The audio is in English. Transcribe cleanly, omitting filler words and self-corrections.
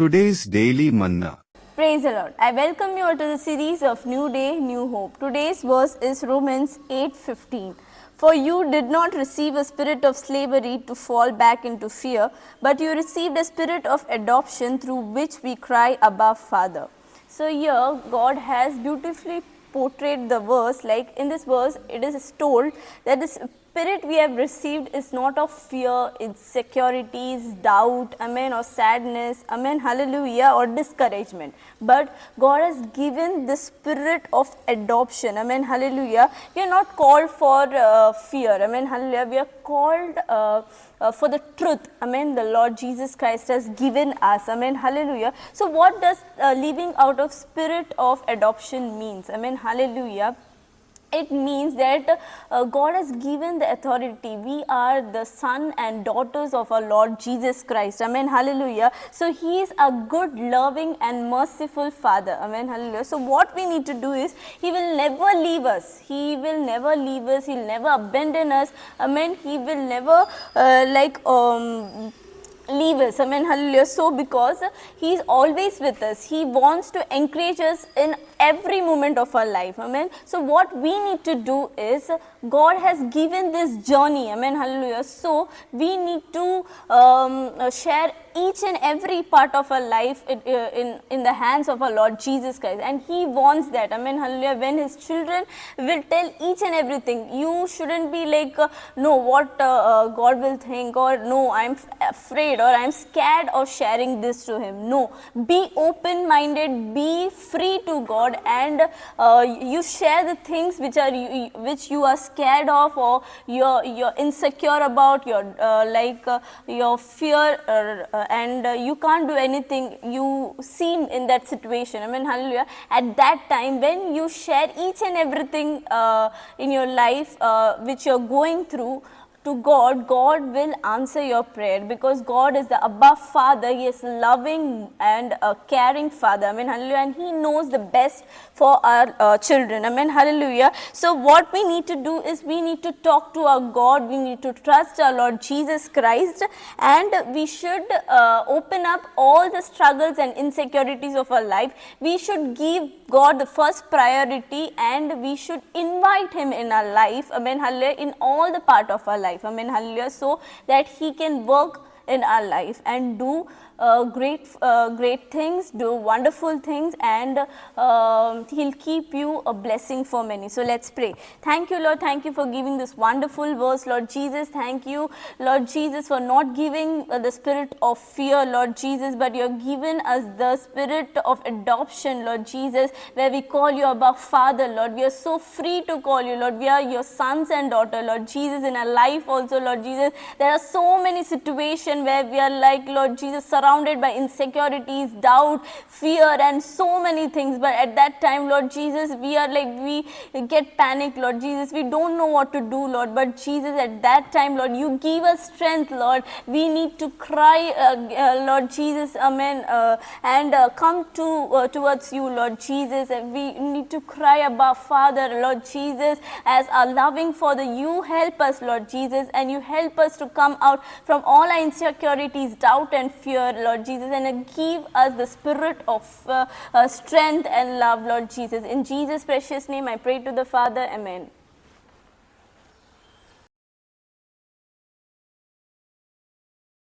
Today's Daily Manna. Praise the Lord. I welcome you all to the series of New Day, New Hope. Today's verse is Romans 8:15. For you did not receive a spirit of slavery to fall back into fear, but you received a spirit of adoption through which we cry, Abba, Father. So here God has beautifully portrayed the verse, like in this verse it is told that the spirit we have received is not of fear, insecurities, doubt, amen, or sadness, amen, hallelujah, or discouragement, but God has given the spirit of adoption, amen, hallelujah. We are not called for fear, amen, hallelujah. We are called for the truth, amen, the Lord Jesus Christ has given us, amen, hallelujah. So what does living out of spirit of adoption means, amen, hallelujah? It means that God has given the authority. We are the son and daughters of our Lord Jesus Christ. Amen. Hallelujah. So He is a good, loving and merciful Father. Amen. Hallelujah. So what we need to do is, He will never leave us. He will never leave us. He will never abandon us. Amen. He will never leave us, amen, hallelujah. So because He is always with us, He wants to encourage us in every moment of our life, amen. So what we need to do is, God has given this journey, amen, hallelujah. So we need to share each and every part of our life in the hands of our Lord Jesus Christ, and He wants that, amen, hallelujah. When His children will tell each and everything, you shouldn't be like, no, what God will think, or no, I'm afraid, or I'm scared of sharing this to Him. No, be open minded, be free to God, and you share the things which you are scared of, or you're insecure about, your fear, and you can't do anything. You seem in that situation, amen, hallelujah. At that time, when you share each and everything in your life which you're going through to God, God will answer your prayer, because God is the Abba Father. He is loving and a caring Father, amen, hallelujah, and He knows the best for our children, amen, hallelujah. So what we need to do is, we need to talk to our God, we need to trust our Lord Jesus Christ, and we should open up all the struggles and insecurities of our life. We should give God the first priority, and we should invite Him in our life, amen, hallelujah, in all the part of our life, amen, hallelujah, so that He can work in our life and do great things, do wonderful things, and He'll keep you a blessing for many. So let's pray. Thank you, Lord. Thank you for giving this wonderful verse, Lord Jesus. Thank you, Lord Jesus, for not giving the spirit of fear, Lord Jesus, but you have given us the spirit of adoption, Lord Jesus, where we call you Abba Father, Lord. We are so free to call you, Lord. We are your sons and daughters, Lord Jesus, in our life also, Lord Jesus. There are so many situations where we are like, Lord Jesus, surrounded by insecurities, doubt, fear, and so many things, but at that time, Lord Jesus, we are like, we get panic, Lord Jesus, we don't know what to do, Lord, but Jesus, at that time, Lord, you give us strength, Lord. We need to cry, Lord Jesus, amen, and come towards you, Lord Jesus, and we need to cry about Father, Lord Jesus, as our loving Father. You help us, Lord Jesus, and you help us to come out from all our insecurities, doubt and fear, Lord Jesus, and give us the spirit of strength and love, Lord Jesus. In Jesus' precious name, I pray to the Father. Amen.